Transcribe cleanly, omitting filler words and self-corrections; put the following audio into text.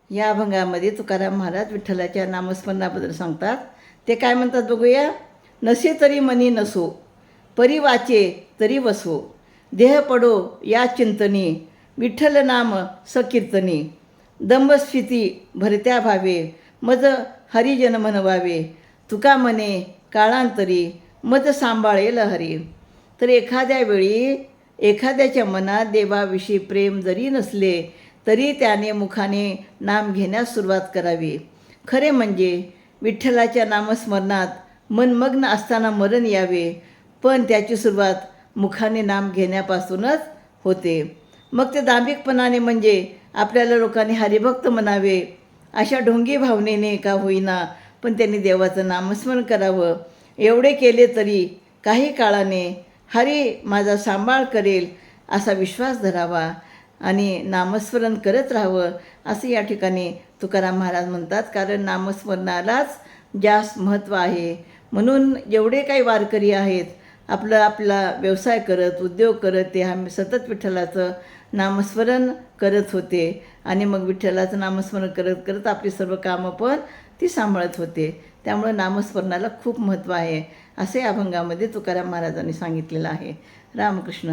या अभंगामध्ये तुकाराम महाराज विठ्ठलाच्या नामस्मरणाबद्दल सांगतात. ते काय म्हणतात बघूया. नसे तरी मनी नसो, परी वाचे तरी वसो, देह पडो या चिंतनी, विठ्ठल नाम सकीर्तनी, दंभस्फिती भरत्या भावे, मज हरिजन म्हणवावे, तुका मने काळांतरी, मज सांभाळेल हरी. तर एखाद्या वेळी एखाद्याच्या मनात देवाविषयी प्रेम जरी नसले तरी त्याने मुखाने नाम घेण्यास सुरुवात करावी. खरे म्हणजे विठ्ठलाच्या नामस्मरणात मनमग्न असताना मरण यावे, पण त्याची सुरुवात मुखाने नाम घेण्यापासूनच होते. मग ते दांभिकपणाने म्हणजे आपल्याला लोकांनी हरिभक्त म्हणावे अशा ढोंगी भावनेने का होईना, पण त्यांनी देवाचं नामस्मरण करावं. एवढे केले तरी काही काळाने हरी माझा सांभाळ करेल असा विश्वास धरावा आणि नामस्मरण करत राहावं असं या ठिकाणी तुकाराम महाराज म्हणतात. कारण नामस्मरणालाच जास्त महत्त्व आहे. म्हणून जेवढे काही वारकरी आहेत आपला व्यवसाय करत उद्योग करत ते सतत विठ्ठलाचं नामस्मरण करत होते आणि मग विठ्ठलाचं नामस्मरण करत करत आपली सर्व कामं पण ती सांभाळत होते. त्यामुळे नामस्मरणाला खूप महत्त्व आहे असे अभंगामध्ये तुकाराम महाराजांनी सांगितलेलं आहे. रामकृष्ण.